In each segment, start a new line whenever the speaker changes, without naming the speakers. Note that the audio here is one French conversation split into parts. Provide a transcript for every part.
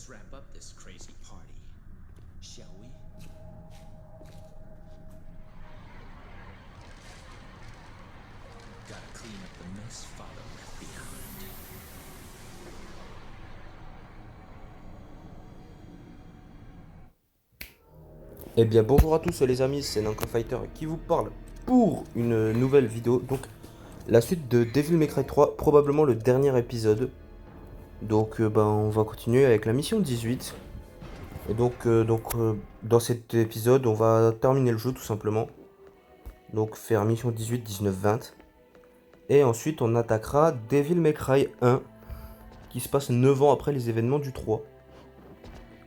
wrap up this crazy party, shall we? Gotta clean up the mess Father left behind.
Eh bien bonjour à tous les amis, c'est Nanka Fighter qui vous parle pour une nouvelle vidéo. Donc la suite de Devil May Cry 3, probablement le dernier épisode. Donc on va continuer avec la mission 18. Et dans cet épisode on va terminer le jeu tout simplement. Donc faire mission 18, 19, 20. Et ensuite on attaquera Devil May Cry 1 qui se passe 9 ans après les événements du 3.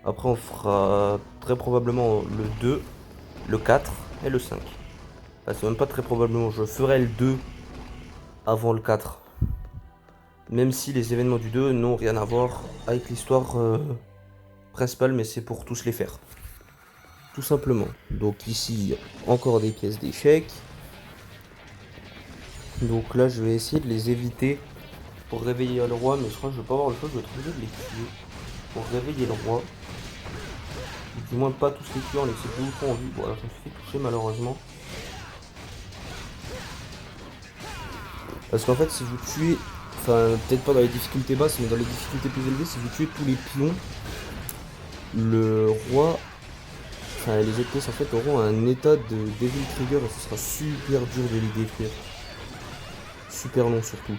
Après on fera très probablement le 2, le 4 et le 5. Enfin, c'est même pas très probablement, je ferai le 2 avant le 4. Même si les événements du 2 n'ont rien à voir avec l'histoire principale, mais c'est pour tous les faire. Tout simplement. Donc ici, encore des pièces d'échecs. Donc là, je vais essayer de les éviter pour réveiller le roi, mais je crois que je vais pas avoir le choix, je vais être obligé de les tuer pour réveiller le roi. Du moins pas tous les tuer, en laisser 2 ou 3 en vie. Voilà, je me suis fait toucher malheureusement. Parce qu'en fait, si vous tuez, enfin peut-être pas dans les difficultés basses, mais dans les difficultés plus élevées, si vous tuez tous les pions, le roi, enfin les FPS en fait auront un état de Devil Trigger et ce sera super dur de les détruire. Super long surtout.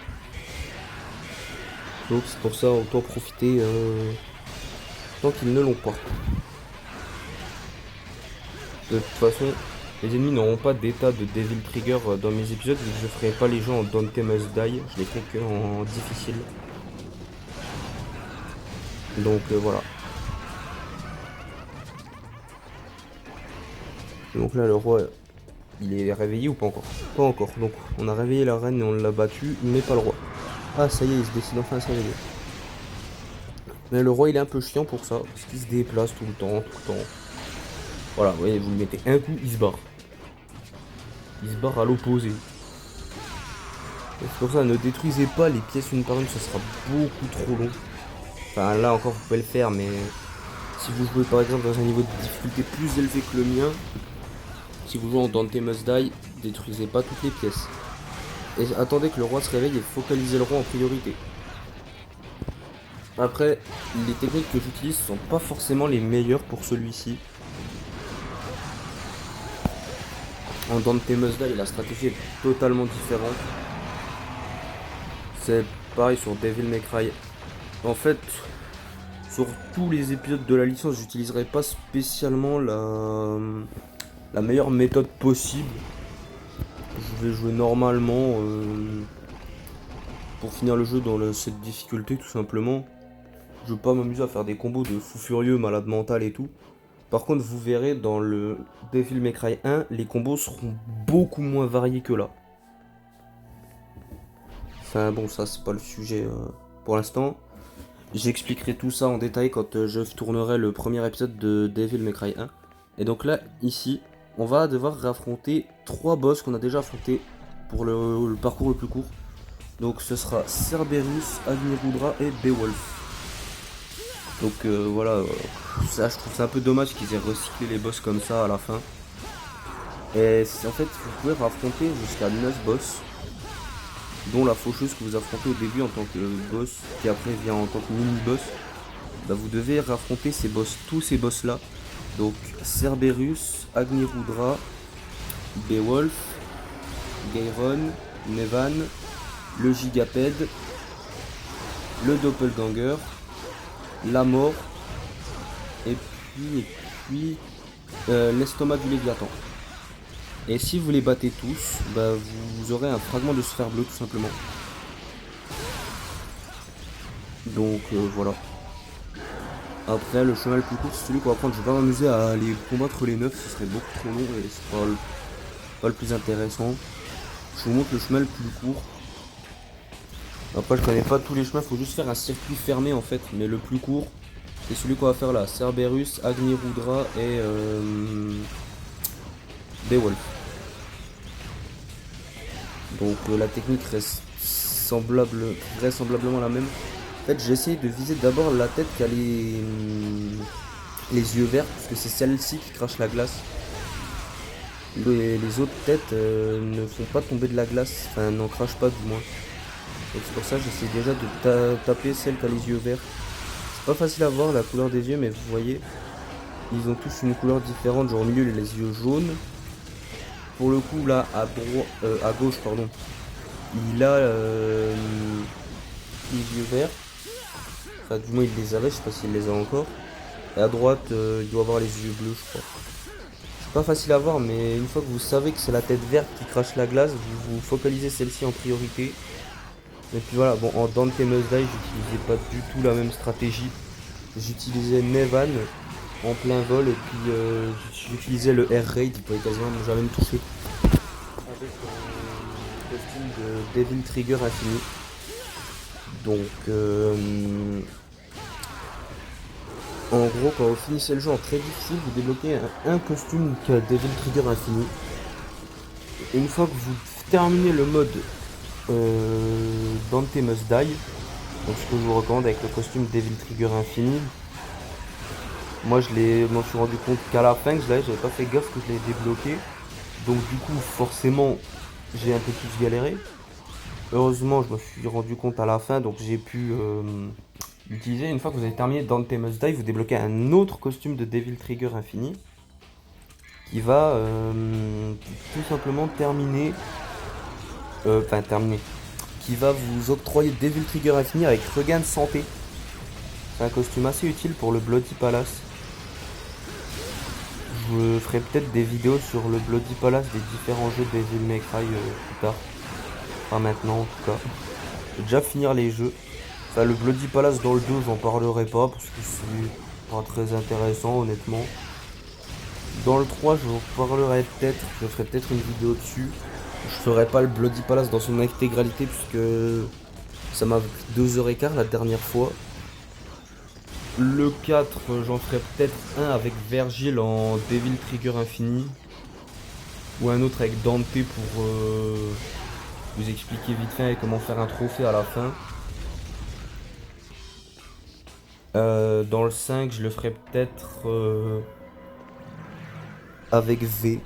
Donc c'est pour ça, autant profiter tant qu'ils ne l'ont pas. De toute façon, les ennemis n'auront pas d'état de Devil Trigger dans mes épisodes, vu que je ferai pas les gens en Dante Must Die, je les ferai que en difficile. Donc voilà. Donc là le roi, il est réveillé ou pas encore? Pas encore. Donc on a réveillé la reine et on l'a battu, mais pas le roi. Ah ça y est, il se décide enfin à se réveiller. Mais le roi il est un peu chiant pour ça, parce qu'il se déplace tout le temps. Voilà, vous voyez, vous lui mettez un coup, il se barre. Il se barre à l'opposé. C'est pour ça, ne détruisez pas les pièces une par une, ce sera beaucoup trop long. Enfin là encore vous pouvez le faire, mais si vous jouez par exemple dans un niveau de difficulté plus élevé que le mien, si vous jouez en Dante Must Die, détruisez pas toutes les pièces. Et attendez que le roi se réveille et focalisez le roi en priorité. Après, les techniques que j'utilise sont pas forcément les meilleures pour celui-ci. En Dante Must Die, la stratégie est totalement différente. C'est pareil sur Devil May Cry. En fait, sur tous les épisodes de la licence, j'utiliserai pas spécialement la meilleure méthode possible. Je vais jouer normalement pour finir le jeu dans cette difficulté tout simplement. Je vais pas m'amuser à faire des combos de fou furieux, malade mental et tout. Par contre, vous verrez dans le Devil May Cry 1, les combos seront beaucoup moins variés que là. Enfin bon, ça c'est pas le sujet pour l'instant. J'expliquerai tout ça en détail quand je tournerai le premier épisode de Devil May Cry 1. Et donc là, ici, on va devoir réaffronter 3 boss qu'on a déjà affrontés pour le parcours le plus court. Donc ce sera Cerberus, Agni-Rudra et Beowulf. Donc voilà, ça je trouve ça un peu dommage qu'ils aient recyclé les boss comme ça à la fin. Et en fait, vous pouvez affronter jusqu'à 9 boss, dont la faucheuse que vous affrontez au début en tant que boss, qui après vient en tant que mini-boss. Bah, vous devez affronter ces boss, tous ces boss là. Donc Cerberus, Agni-Rudra, Beowulf, Gairon, Nevan, le Gigapède, le Doppelganger, la mort, et puis l'estomac du Léviathan. Et si vous les battez tous, bah vous aurez un fragment de sphère bleue tout simplement. Donc voilà. Après le chemin le plus court c'est celui qu'on va prendre. Je vais pas m'amuser à aller combattre les 9, ce serait beaucoup trop long et c'est pas le plus intéressant. Je vous montre le chemin le plus court. Après je connais pas tous les chemins, faut juste faire un circuit fermé en fait, mais le plus court c'est celui qu'on va faire là, Cerberus, Agni-Rudra et Beowulf. Donc la technique reste vraisemblablement la même. En fait, j'ai essayé de viser d'abord la tête qui a les yeux verts, parce que c'est celle-ci qui crache la glace. Les autres têtes ne font pas tomber de la glace, enfin n'en crachent pas du moins. Donc c'est pour ça que j'essaie déjà de taper celle qui a les yeux verts. C'est pas facile à voir la couleur des yeux, mais vous voyez, ils ont tous une couleur différente. Genre au milieu, les yeux jaunes. Pour le coup, là, à gauche, pardon, il a les yeux verts. Enfin, du moins, il les avait, je sais pas s'il les a encore. Et à droite, il doit avoir les yeux bleus, je crois. C'est pas facile à voir, mais une fois que vous savez que c'est la tête verte qui crache la glace, vous focalisez celle-ci en priorité. Et puis voilà, bon, en Dante Must Die, j'utilisais pas du tout la même stratégie. J'utilisais Nevan en plein vol, et puis j'utilisais le Air Raid, il pouvait quasiment jamais me toucher. Avec un costume de Devil Trigger infini. Donc, en gros, quand vous finissez le jeu en très difficile, vous débloquez un costume qui a Devil Trigger infini. Et une fois que vous terminez le mode Dante Must Die, donc ce que je vous recommande avec le costume Devil Trigger infini, moi je m'en suis rendu compte qu'à la fin que j'avais pas fait gaffe que je l'ai débloqué. Donc du coup forcément j'ai un peu plus galéré. Heureusement je me suis rendu compte à la fin, donc j'ai pu l'utiliser. Une fois que vous avez terminé Dante Must Die, vous débloquez un autre costume de Devil Trigger infini qui va tout simplement terminer. Qui va vous octroyer Devil Trigger infini avec regain de santé. C'est un costume assez utile pour le Bloody Palace. Je ferai peut-être des vidéos sur le Bloody Palace des différents jeux Devil May Cry plus tard. Pas maintenant en tout cas. Je vais déjà finir les jeux. Enfin, le Bloody Palace dans le 2, j'en parlerai pas parce que c'est pas très intéressant honnêtement. Dans le 3, je parlerai peut-être, je ferai peut-être une vidéo dessus. Je ferai pas le Bloody Palace dans son intégralité puisque ça m'a pris 2h15 la dernière fois. Le 4, j'en ferai peut-être un avec Vergil en Devil Trigger Infini. Ou un autre avec Dante pour vous expliquer vite fait comment faire un trophée à la fin. Dans le 5, je le ferai peut-être avec V.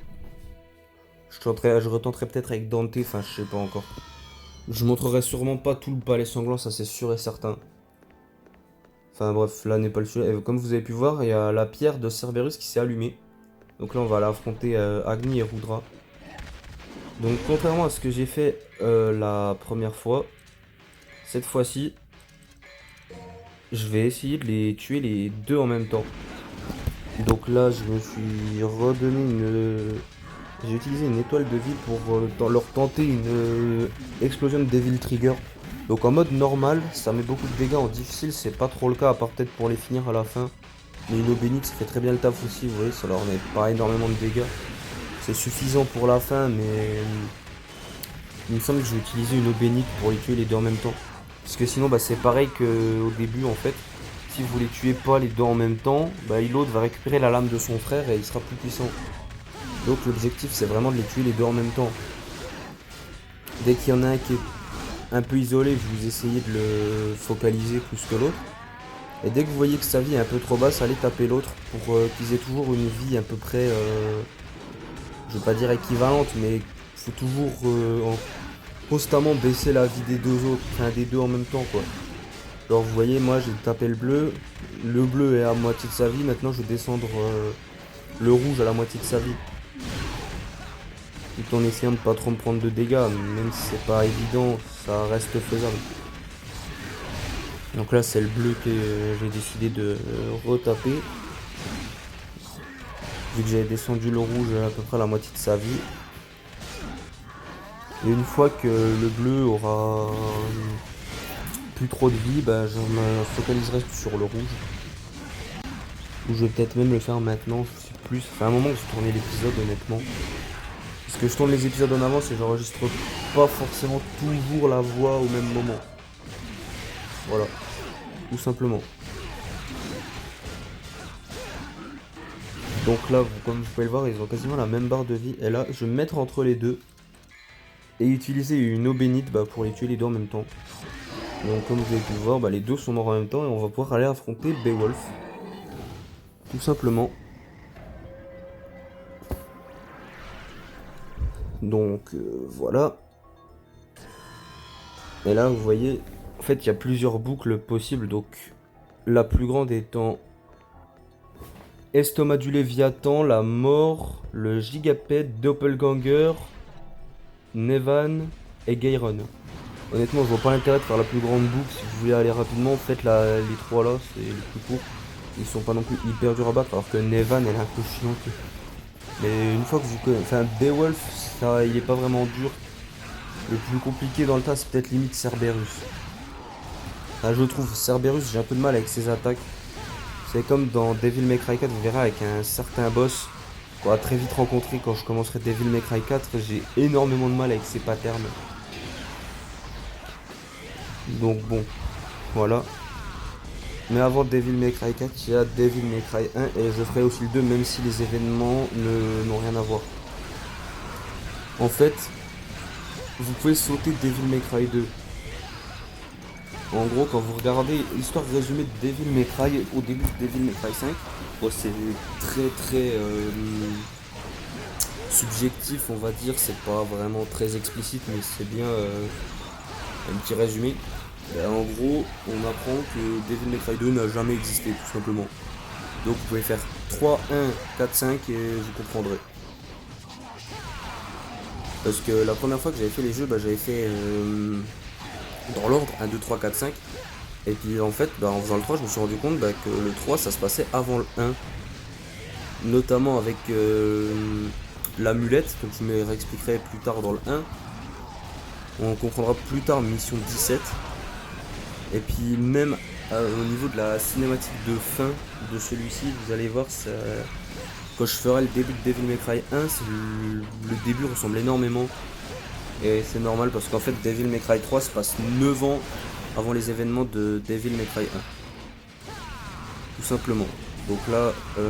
Je retenterai peut-être avec Dante, enfin je sais pas encore. Je montrerai sûrement pas tout le palais sanglant, ça c'est sûr et certain. Enfin bref, là n'est pas le sujet. Et comme vous avez pu voir, il y a la pierre de Cerberus qui s'est allumée. Donc là on va aller affronter Agni et Rudra. Donc contrairement à ce que j'ai fait la première fois, cette fois-ci, je vais essayer de les tuer les deux en même temps. Donc là je me suis redonné une... J'ai utilisé une étoile de vie pour leur tenter une explosion de Devil Trigger. Donc en mode normal, ça met beaucoup de dégâts. En difficile, c'est pas trop le cas, à part peut-être pour les finir à la fin. Mais une Obénix fait très bien le taf aussi, vous voyez, ça leur met pas énormément de dégâts. C'est suffisant pour la fin, mais il me semble que je vais utiliser une Obénix pour les tuer les deux en même temps. Parce que sinon, bah, c'est pareil qu'au début en fait. Si vous les tuez pas les deux en même temps, bah, l'autre va récupérer la lame de son frère et il sera plus puissant. Donc l'objectif c'est vraiment de les tuer les deux en même temps. Dès qu'il y en a un qui est un peu isolé, vous essayez de le focaliser plus que l'autre. Et dès que vous voyez que sa vie est un peu trop basse, allez taper l'autre pour qu'ils aient toujours une vie à peu près, je vais pas dire équivalente, mais il faut toujours constamment baisser la vie des deux autres, enfin des deux en même temps quoi. Alors vous voyez, moi j'ai tapé le bleu est à moitié de sa vie, maintenant je vais descendre le rouge à la moitié de sa vie. Tout en essayant de pas trop me prendre de dégâts, même si c'est pas évident, ça reste faisable. Donc là c'est le bleu que j'ai décidé de retaper. Vu que j'avais descendu le rouge à peu près la moitié de sa vie. Et une fois que le bleu aura plus trop de vie, bah, je me focaliserai sur le rouge. Ou je vais peut-être même le faire maintenant, je sais plus. Ça fait un moment que j'ai tourné l'épisode honnêtement. Parce que je tourne les épisodes en avance et j'enregistre pas forcément toujours la voix au même moment. Voilà, tout simplement. Donc là, comme vous pouvez le voir, ils ont quasiment la même barre de vie. Et là, je vais me mettre entre les deux. Et utiliser une eau bénite pour les tuer les deux en même temps. Donc comme vous avez pu le voir, bah, les deux sont morts en même temps et on va pouvoir aller affronter Beowulf. Tout simplement. Donc voilà. Et là vous voyez, en fait il y a plusieurs boucles possibles. Donc la plus grande étant Estomac du Léviathan, la mort, le Gigapet, Doppelganger, Nevan et Gairon. Honnêtement, je vois pas l'intérêt de faire la plus grande boucle. Si vous voulez aller rapidement, faites les trois là, c'est les plus courts. Ils sont pas non plus hyper durs à battre, alors que Nevan elle est un peu chiante. Mais une fois que vous connaissez. Enfin, Beowulf, ça, il est pas vraiment dur. Le plus compliqué dans le tas, c'est peut-être limite Cerberus. Ah, je trouve Cerberus, j'ai un peu de mal avec ses attaques. C'est comme dans Devil May Cry 4, vous verrez, avec un certain boss qu'on va très vite rencontrer quand je commencerai Devil May Cry 4, j'ai énormément de mal avec ses patterns. Donc bon, voilà. Mais avant Devil May Cry 4, il y a Devil May Cry 1 et je ferai aussi le 2 même si les événements n'ont rien à voir. En fait, vous pouvez sauter Devil May Cry 2. En gros, quand vous regardez l'histoire résumée de Devil May Cry au début de Devil May Cry 5, bon, c'est très subjectif, on va dire, c'est pas vraiment très explicite, mais c'est bien un petit résumé. Ben, en gros, on apprend que Devil May Cry 2 n'a jamais existé, tout simplement. Donc vous pouvez faire 3, 1, 4, 5 et vous comprendrez. Parce que la première fois que j'avais fait les jeux, bah, j'avais fait dans l'ordre 1, 2, 3, 4, 5. Et puis en fait, bah, en faisant le 3, je me suis rendu compte bah, que le 3 ça se passait avant le 1. Notamment avec l'amulette, donc je me réexpliquerai plus tard dans le 1. On comprendra plus tard mission 17. Et puis même au niveau de la cinématique de fin de celui-ci, vous allez voir, ça, quand je ferai le début de Devil May Cry 1, le début ressemble énormément. Et c'est normal parce qu'en fait Devil May Cry 3 se passe 9 ans avant les événements de Devil May Cry 1. Tout simplement. Donc là, je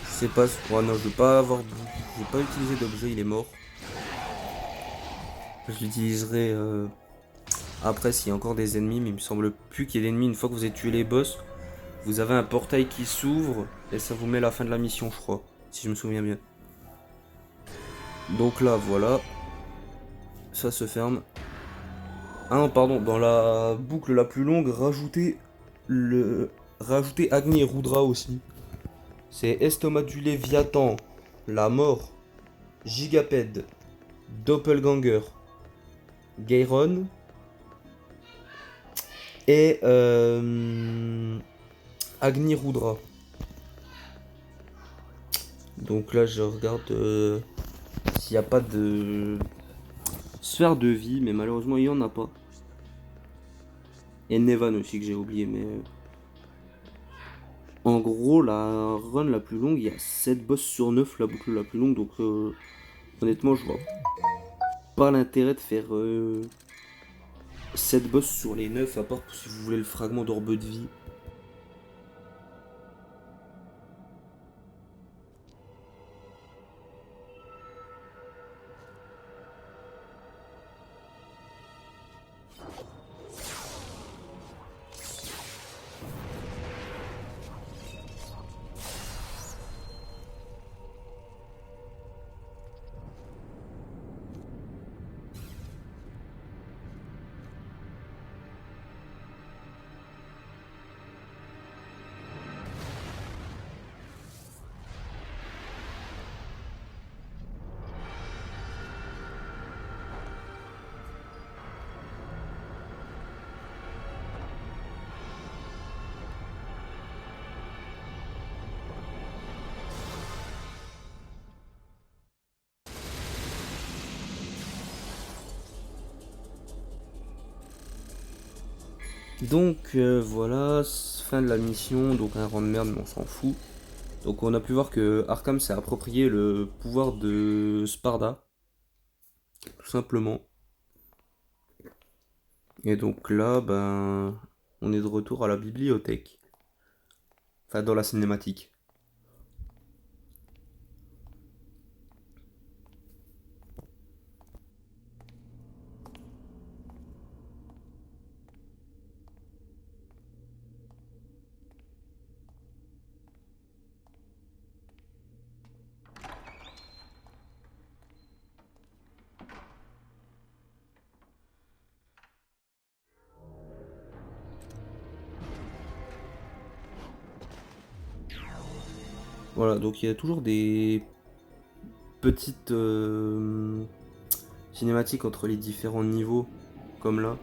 sais pas. Oh non, je vais pas avoir. Je vais pas utiliser d'objet, il est mort. Je l'utiliserai après s'il y a encore des ennemis, mais il me semble plus qu'il y ait d'ennemis. Une fois que vous avez tué les boss, vous avez un portail qui s'ouvre et ça vous met à la fin de la mission, je crois. Si je me souviens bien. Donc là, voilà. Ça se ferme. Ah non, pardon, dans la boucle la plus longue, rajouter Agni et Rudra aussi. C'est Estomac du Léviathan, la mort, Gigaped, Doppelganger, Gairon et Agni Rudra. Donc là, je regarde s'il n'y a pas de sphère de vie, mais malheureusement, il n'y en a pas. Et Nevan aussi que j'ai oublié, mais en gros, la run la plus longue, il y a 7 boss sur 9, la boucle la plus longue, donc honnêtement, je vois pas l'intérêt de faire 7 boss sur les 9, à part si vous voulez le fragment d'orbe de vie. Donc voilà, fin de la mission, donc un rang de merde, mais on s'en fout. Donc on a pu voir que Arkham s'est approprié le pouvoir de Sparda, tout simplement. Et donc là, ben, on est de retour à la bibliothèque. Enfin, dans la cinématique. Voilà, donc il y a toujours des petites cinématiques entre les différents niveaux, comme là.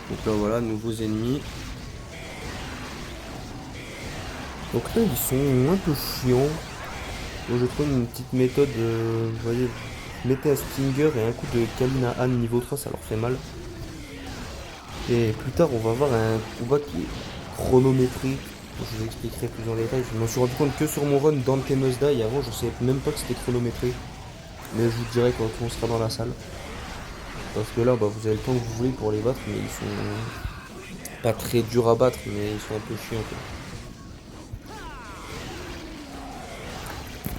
Donc là voilà, nouveaux ennemis. Donc là ils sont un peu chiants. Moi je trouve une petite méthode, vous voyez, mettez un Stinger et un coup de Kalina Han niveau 3, ça leur fait mal. Et plus tard on va avoir un combat qui est chronométré. Je vous expliquerai plus en détail. Je m'en suis rendu compte que sur mon run Dante Must Die. Avant je savais même pas que c'était chronométré. Mais je vous dirai quand on sera dans la salle. Parce que là bah, vous avez le temps que vous voulez pour les battre, mais ils sont pas très durs à battre, mais ils sont un peu chiants quoi.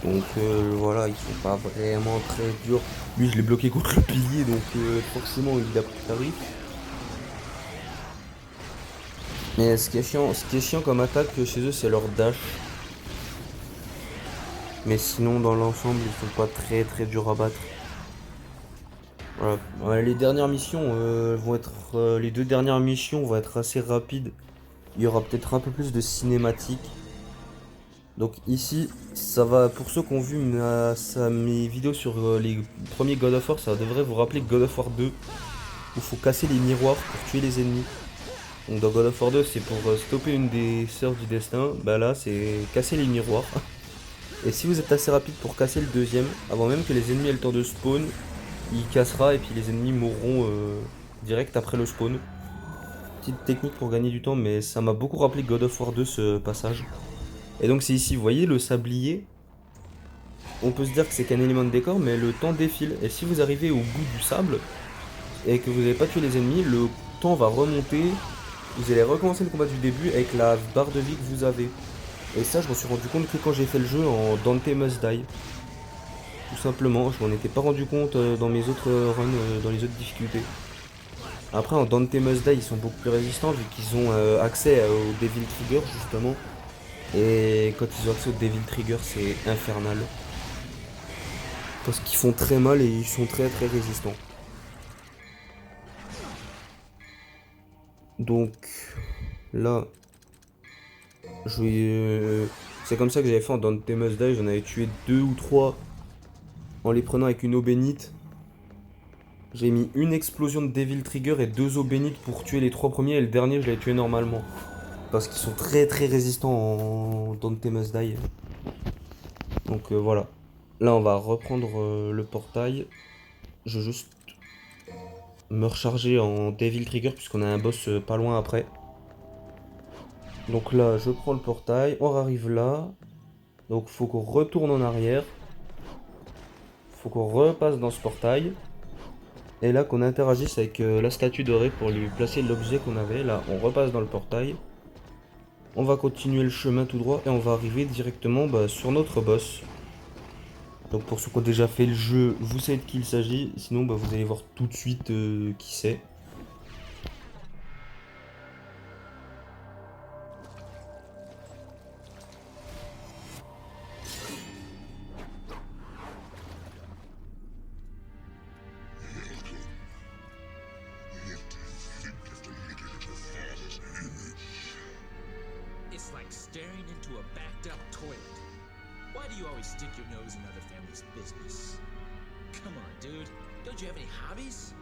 Donc voilà, ils sont pas vraiment très durs. Lui, je l'ai bloqué contre le pilier, donc forcément, il a pris tarif. Mais ce qui est chiant comme attaque chez eux, c'est leur dash. Mais sinon, dans l'ensemble, ils sont pas très très durs à battre. Voilà. Ouais, les dernières missions vont être, les deux dernières missions vont être assez rapides. Il y aura peut-être un peu plus de cinématiques. Donc ici, ça va, pour ceux qui ont vu mes vidéos sur les premiers God of War, ça devrait vous rappeler God of War 2, où il faut casser les miroirs pour tuer les ennemis. Donc dans God of War 2, c'est pour stopper une des sœurs du destin, bah là c'est casser les miroirs. Et si vous êtes assez rapide pour casser le deuxième, avant même que les ennemis aient le temps de spawn, il cassera et puis les ennemis mourront direct après le spawn. Petite technique pour gagner du temps, mais ça m'a beaucoup rappelé God of War 2 ce passage. Et donc c'est ici, vous voyez le sablier. On peut se dire que c'est qu'un élément de décor, mais le temps défile. Et si vous arrivez au bout du sable, et que vous n'avez pas tué les ennemis, le temps va remonter. Vous allez recommencer le combat du début avec la barre de vie que vous avez. Et ça, je m'en suis rendu compte que quand j'ai fait le jeu en Dante Must Die. Tout simplement, je m'en étais pas rendu compte dans mes autres runs, dans les autres difficultés. Après, en Dante Must Die, ils sont beaucoup plus résistants vu qu'ils ont accès au Devil Trigger justement. Et quand ils ont accès au Devil Trigger, c'est infernal. Parce qu'ils font très mal et ils sont très très résistants. Donc là, c'est comme ça que j'avais fait en Dante Must Die. J'en avais tué 2 ou 3 en les prenant avec une eau bénite. J'ai mis une explosion de Devil Trigger et 2 eaux bénites pour tuer les 3 premiers et le dernier je l'ai tué normalement. Parce qu'ils sont très très résistants en Dante Must Die. Donc voilà. Là on va reprendre le portail. Je vais juste me recharger en Devil Trigger puisqu'on a un boss pas loin après. Donc là je prends le portail, on arrive là. Donc faut qu'on retourne en arrière. Faut qu'on repasse dans ce portail. Et là qu'on interagisse avec la statue dorée pour lui placer l'objet qu'on avait. Là on repasse dans le portail. On va continuer le chemin tout droit et on va arriver directement sur notre boss. Donc pour ceux qui ont déjà fait le jeu, vous savez de qui il s'agit. Sinon vous allez voir tout de suite qui c'est.
It's like staring into a backed up toilet. Why do you always stick your nose in other families' business? Come on, dude. Don't you have any hobbies?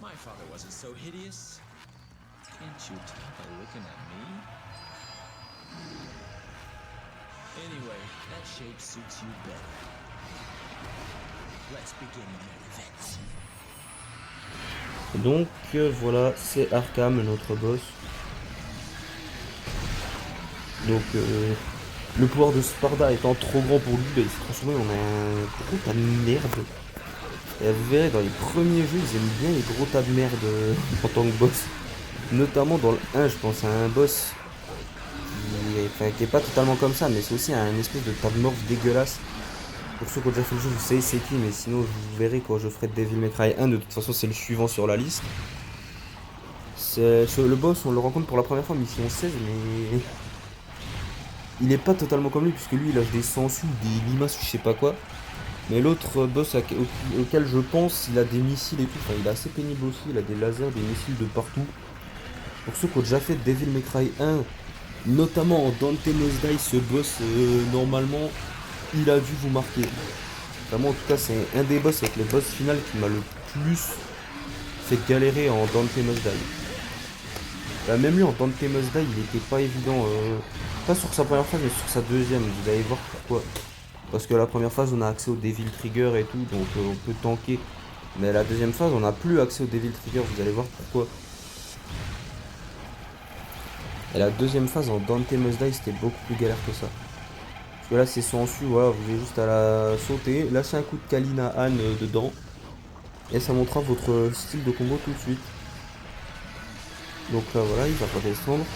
My father wasn't so hideous. Can't you tell by looking at me? Anyway, that shape suits you better. Let's begin the main event.
Et donc voilà, c'est Arkham, notre boss. Donc le pouvoir de Sparda étant trop grand pour lui, bah, il s'est transformé en un gros tas de merde. Et vous verrez, dans les premiers jeux, ils aiment bien les gros tas de merde en tant que boss. Notamment dans le 1, je pense à un boss qui est pas totalement comme ça, mais c'est aussi un espèce de tas de morph dégueulasse. Pour ceux qui ont déjà fait le jeu, vous savez c'est qui, mais sinon vous verrez quand je ferai Devil May Cry 1, de toute façon c'est le suivant sur la liste. Le boss, on le rencontre pour la première fois mission 16, mais il est pas totalement comme lui, puisque lui il lâche des sangsues, des limaces, je sais pas quoi. Mais l'autre boss auquel je pense, il a des missiles et tout, enfin il est assez pénible aussi, il a des lasers, des missiles de partout. Pour ceux qui ont déjà fait Devil May Cry 1, notamment en Dante Must Die, ce boss, normalement, il a dû vous marquer. Vraiment, en tout cas, c'est un des boss avec les boss finales qui m'a le plus fait galérer en Dante Must Die. Bah, même lui, en Dante Must Die, il était pas évident. Pas sur sa première phase, mais sur sa deuxième. Vous allez voir pourquoi. Parce que la première phase, on a accès au Devil Trigger et tout, donc on peut tanker. Mais la deuxième phase, on n'a plus accès au Devil Trigger. Vous allez voir pourquoi. Et la deuxième phase en Dante Must Die, c'était beaucoup plus galère que ça. Parce que là, c'est sensu, voilà, vous avez juste à la sauter, lâcher un coup de Kalina Han dedans. Et ça montrera votre style de combo tout de suite. Donc là, voilà, il va pas descendre.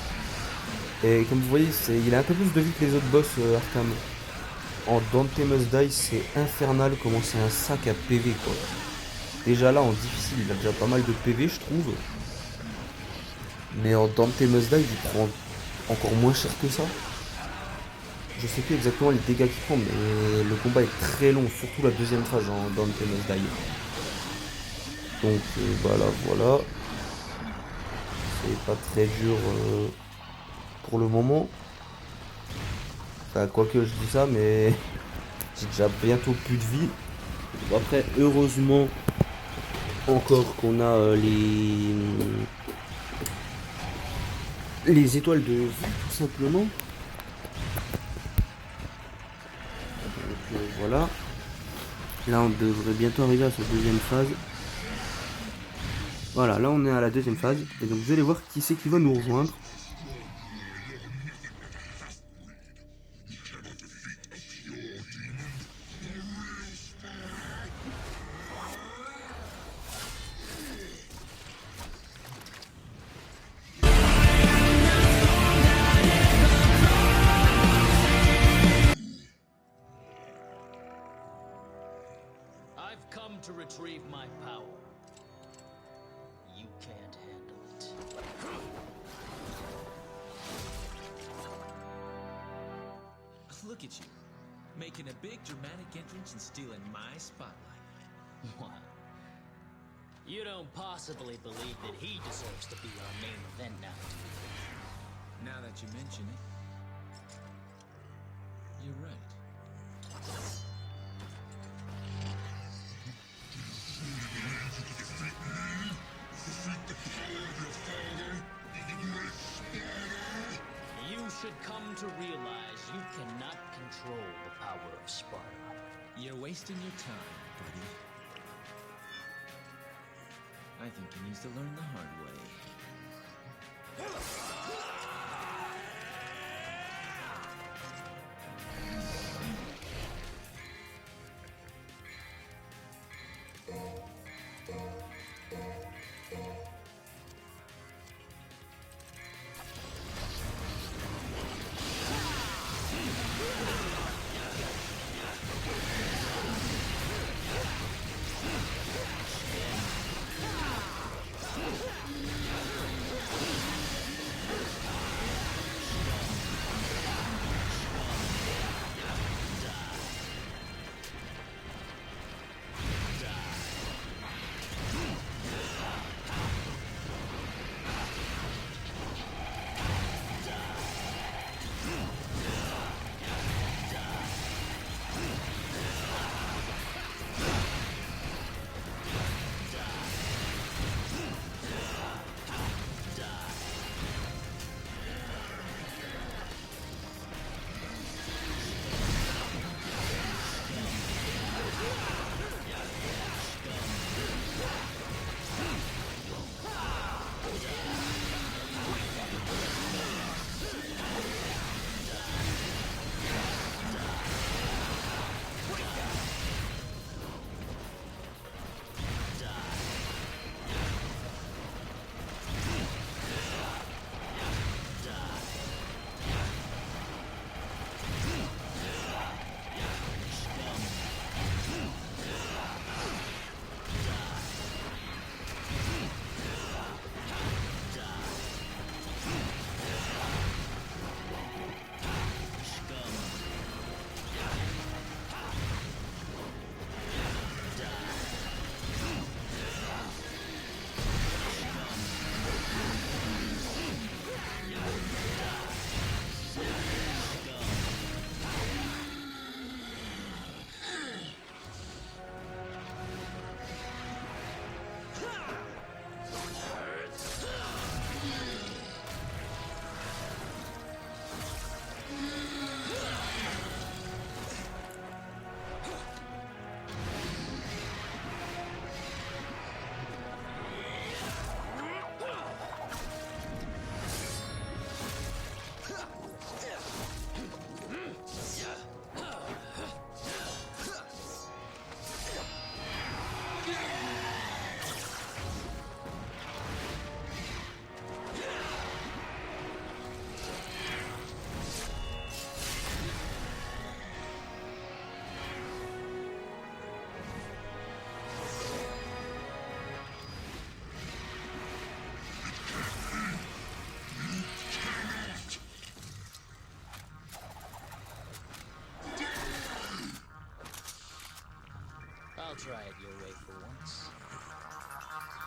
Et comme vous voyez, il a un peu plus de vie que les autres boss Arkham. En Dante Must Die, c'est infernal comment c'est un sac à PV, quoi. Déjà là, en difficile, il a déjà pas mal de PV, je trouve. Mais en Dante Must Die, il prend encore moins cher que ça. Je sais plus exactement les dégâts qu'il prend, mais le combat est très long, surtout la deuxième phase en Dante Must Die. Donc voilà. C'est pas très dur pour le moment. Enfin, quoique je dis ça, mais j'ai déjà bientôt plus de vie. Bon, après, heureusement, encore qu'on a les étoiles de vie, tout simplement. Donc voilà. Là, on devrait bientôt arriver à cette deuxième phase. Voilà, là on est à la deuxième phase. Et donc vous allez voir qui c'est qui va nous rejoindre.
I've come to retrieve my power. You can't handle it. Look at you, making a big dramatic entrance and stealing my spotlight. What? You don't possibly believe that he deserves to be our main event now, do you? Now that you mention it, you're right. You should come to realize you cannot control the power of Sparta. You're wasting your time, buddy. I think he needs to learn the hard way.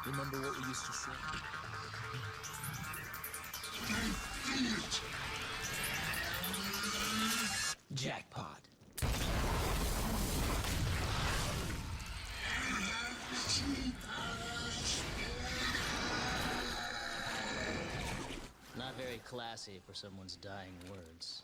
Remember what we used to say? Jackpot.
Not very classy for someone's dying words.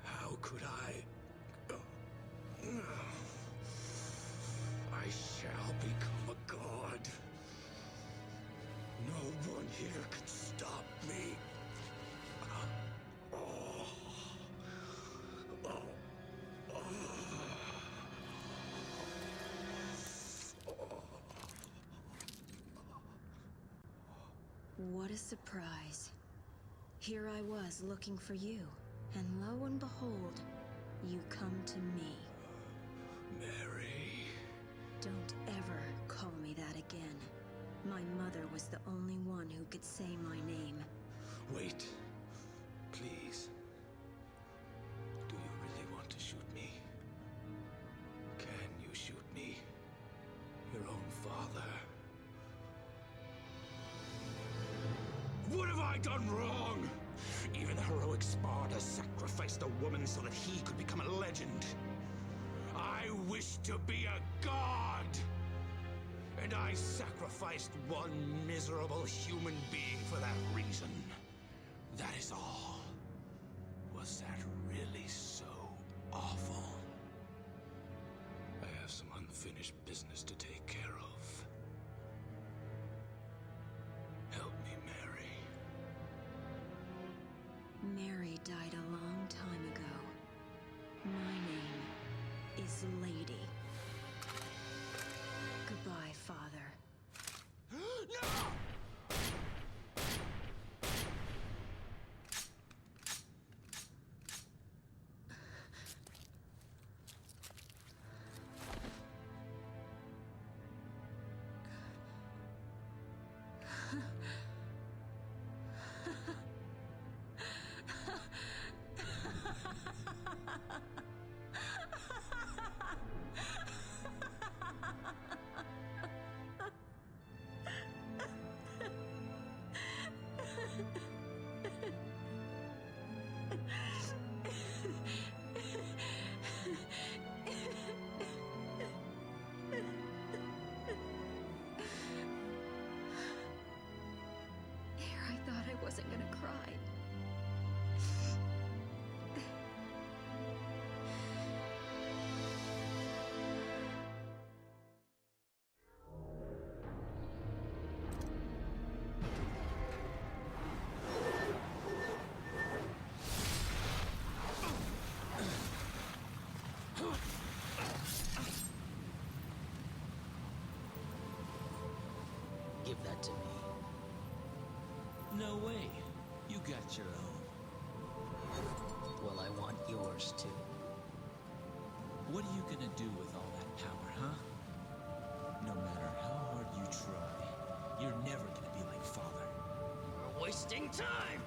How could I? I shall become a god. No one here can stop me.
What a surprise. Here I was looking for you, and lo and behold, you come to me.
Mary.
Don't ever call me that again. My mother was the only one who could say my name.
Wait. Please. Do you really want to shoot me? Can you shoot me? Your own father? What have I done wrong? Even heroic Sparta sacrificed a woman so that he could become a legend. I wish to be a god! And I sacrificed one miserable human being for that reason. That is all. Was that really so awful? I have some unfinished business to take care of. Help me, Mary.
Mary died a long time ago. My name is Lady. Goodbye, Father.
No!
I wasn't gonna cry.
Give that to me.
No way. You got your own.
Well, I want yours too.
What are you gonna do with all that power, huh? No matter how hard you try, you're never gonna be like Father.
We're wasting time!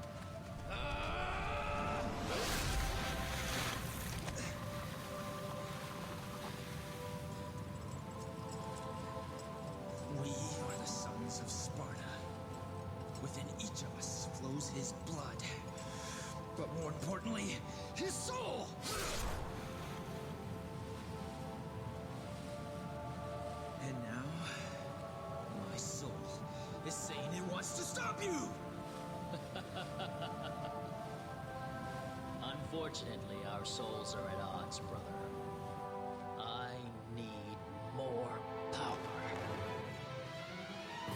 importantly, his soul! And now, my soul is saying it wants to stop you!
Unfortunately, our souls are at odds, brother. I need more power.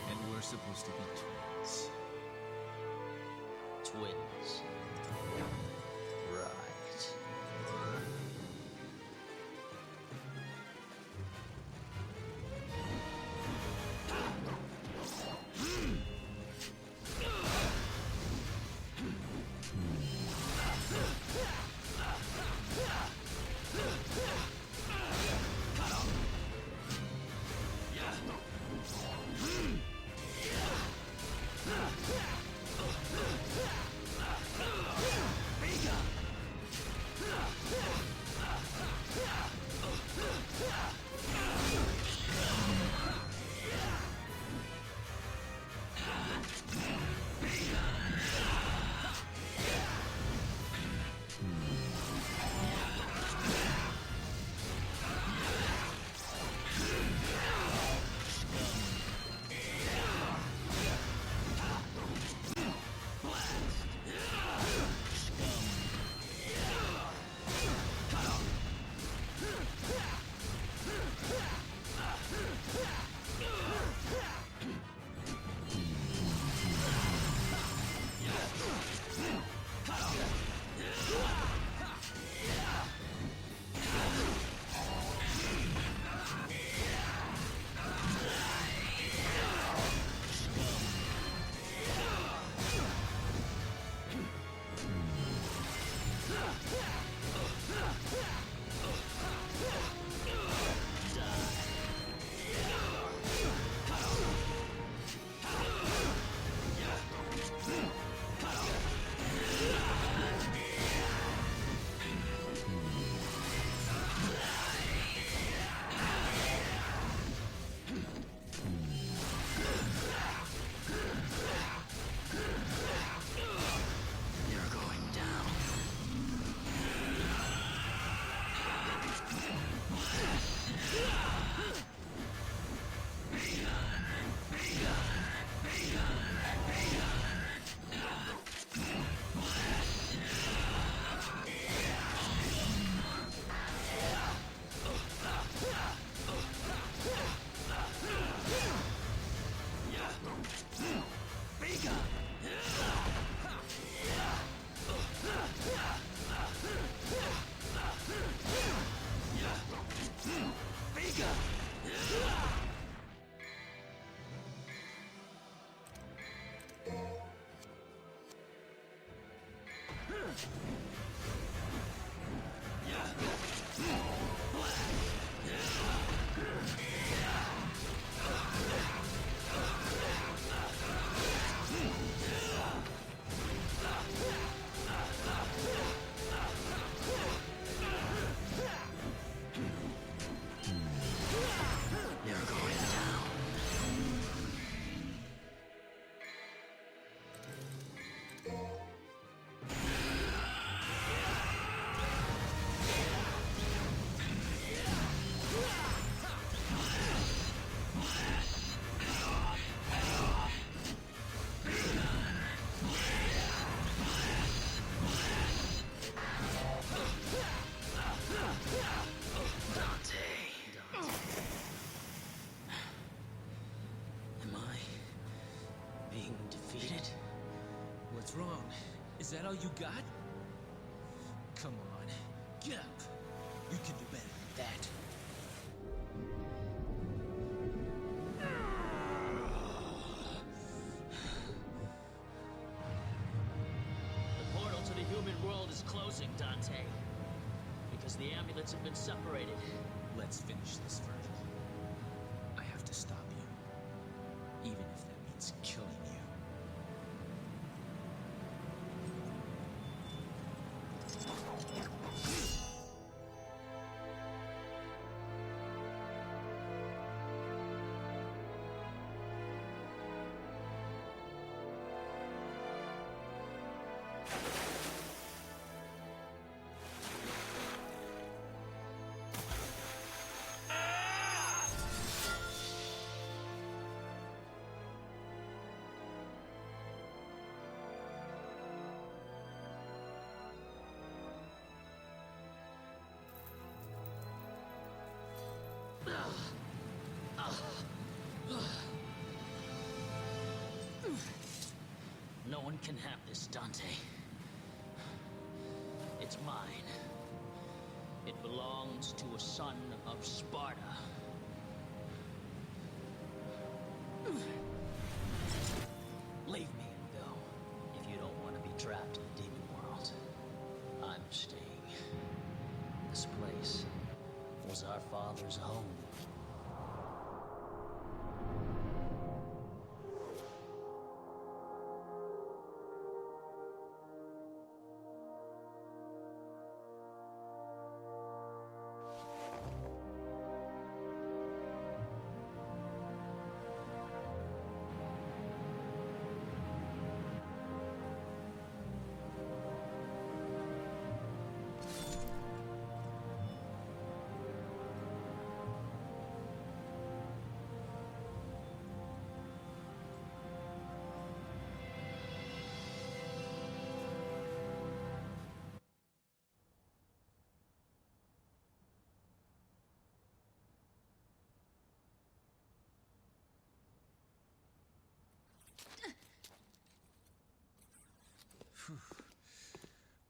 And we're supposed to be twins.
Twins. Right.
wrong? Is that all you got? Come on, get up. You can do better than that.
The portal to the human world is closing, Dante. Because the amulets have been separated.
Let's finish this, Virgil. I have to stop you. Even if that means killing you.
one can have this, Dante. It's mine. It belongs to a son of Sparta. Leave me and go, if you don't want to be trapped in the demon world. I'm staying. This place was our father's home.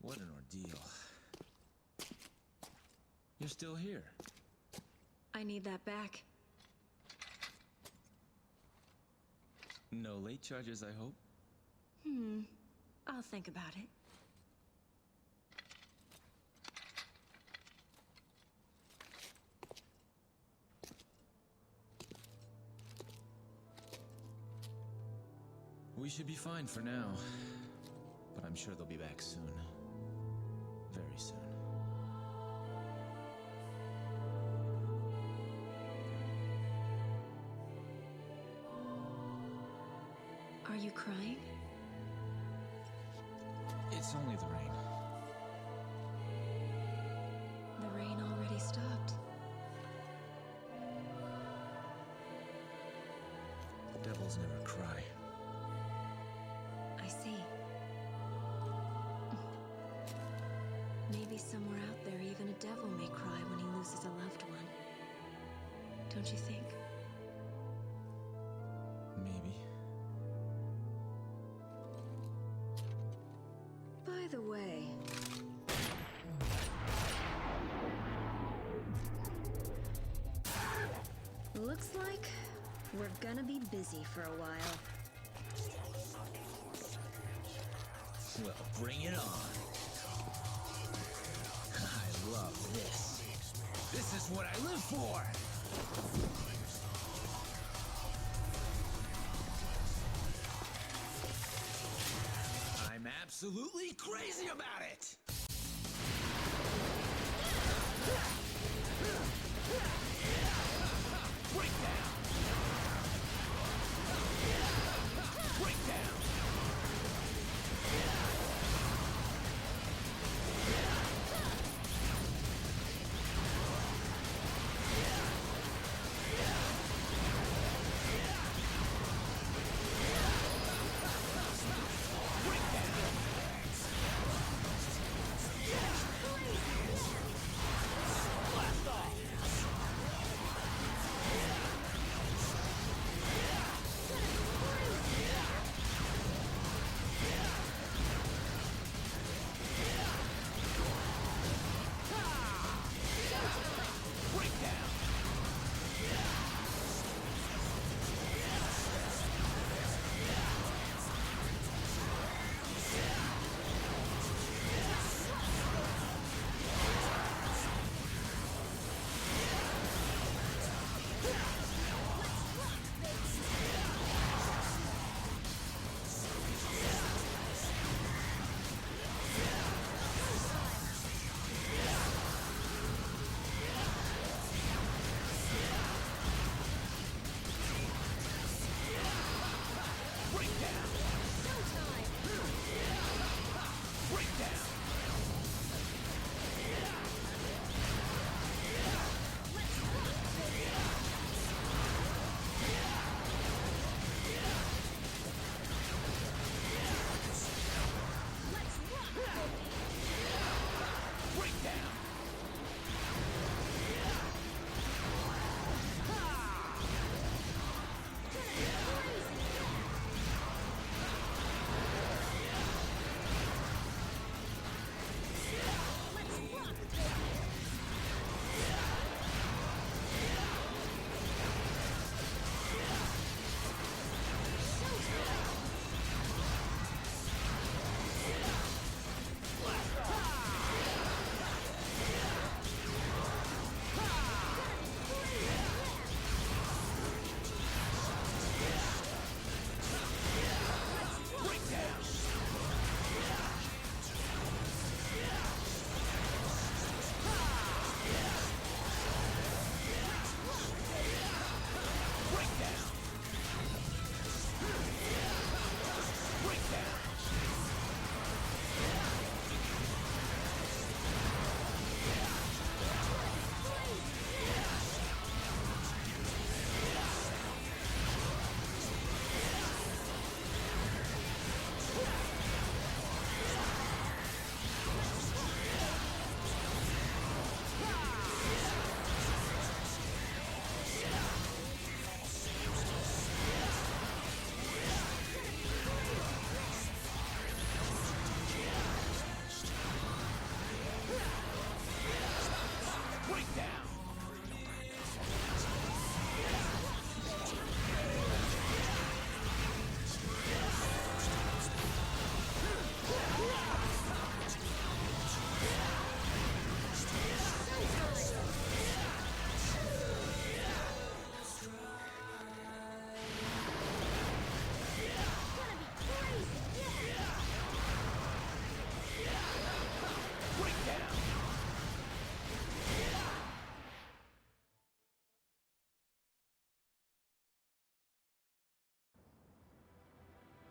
What an ordeal. You're still here.
I need that back.
No late charges, I hope?
I'll think about it.
We should be fine for now. But I'm sure they'll be back soon. Very soon.
Are you crying?
It's only the rain.
The rain already stopped.
Devils never cry.
I see. Maybe somewhere out there, even a devil may cry when he loses a loved one. Don't you think?
Maybe.
By the way... Looks like we're gonna be busy for a while.
Well, bring it on. I love this. This is what I live for! I'm absolutely crazy about it! Breakdown! Breakdown!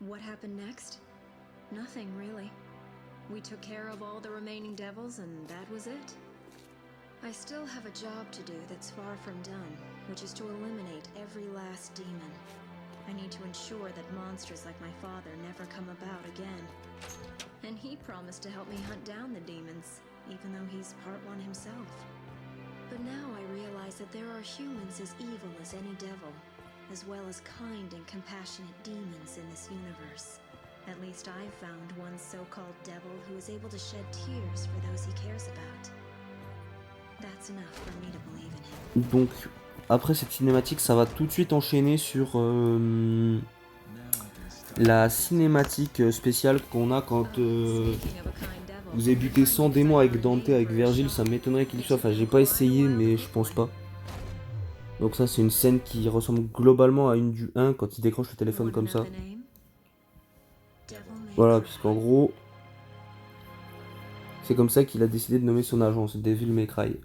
What happened next? Nothing, really. We took care of all the remaining devils, and that was it. I still have a job to do that's far from done, which is to eliminate every last demon. I need to ensure that monsters like my father never come about again. And he promised to help me hunt down the demons, even though he's part one himself. But now I realize that there are humans as evil as any devil, as well as kind and compassionate demons in this universe. At least I've found one so-called devil who is able to shed tears for those he cares about. That's enough for me to believe in him.
Donc, après cette cinématique, ça va tout de suite enchaîner sur la cinématique spéciale qu'on a quand vous avez buté 100 démons avec Dante, avec Vergil. Ça m'étonnerait qu'il soit. Enfin, j'ai pas essayé, mais je pense pas. Donc ça, c'est une scène qui ressemble globalement à une du 1 quand il décroche le téléphone comme ça. Voilà, puisqu'en gros, c'est comme ça qu'il a décidé de nommer son agence, Devil May Cry.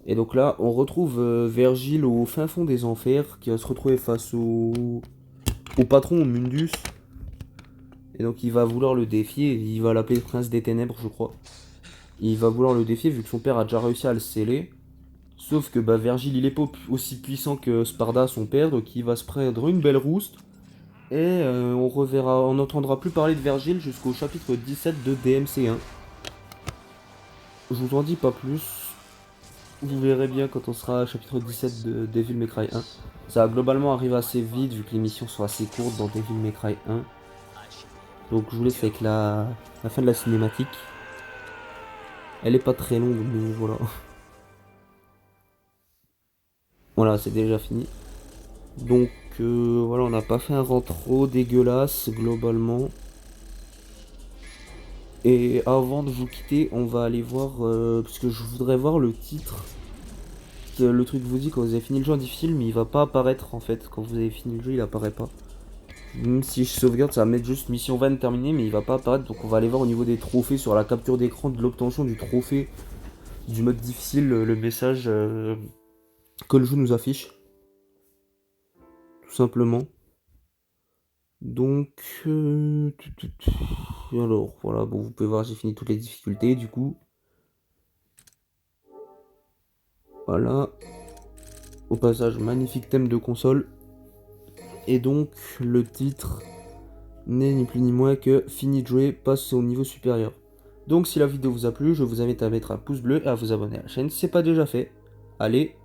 Et donc là, on retrouve Vergil au fin fond des enfers, qui va se retrouver face au patron, Mundus. Et donc il va vouloir le défier, il va l'appeler Prince des Ténèbres, je crois. Il va vouloir le défier vu que son père a déjà réussi à le sceller. Sauf que Vergil, il est pas aussi puissant que Sparda, son père, donc il va se prendre une belle rouste. Et on n'entendra plus parler de Vergil jusqu'au chapitre 17 de DMC1. Je vous en dis pas plus. Vous verrez bien quand on sera à chapitre 17 de Devil May Cry 1. Ça va globalement arriver assez vite vu que les missions sont assez courtes dans Devil May Cry 1. Donc je vous laisse avec la fin de la cinématique. Elle est pas très longue, mais voilà. Voilà, c'est déjà fini. Donc voilà, on n'a pas fait un rang trop dégueulasse globalement. Et avant de vous quitter, on va aller voir, parce que je voudrais voir le titre. Le truc vous dit quand vous avez fini le jeu en difficile, mais il va pas apparaître en fait. Quand vous avez fini le jeu, il apparaît pas. Même si je sauvegarde, ça va mettre juste mission 20 terminée, mais il va pas apparaître. Donc on va aller voir au niveau des trophées sur la capture d'écran de l'obtention du trophée du mode difficile, le message que le jeu nous affiche. Tout simplement. Donc, alors voilà, bon, vous pouvez voir, j'ai fini toutes les difficultés du coup. Voilà. Au passage, magnifique thème de console. Et donc, le titre n'est ni plus ni moins que Fini de jouer, passe au niveau supérieur. Donc, si la vidéo vous a plu, je vous invite à mettre un pouce bleu et à vous abonner à la chaîne si ce n'est pas déjà fait. Allez,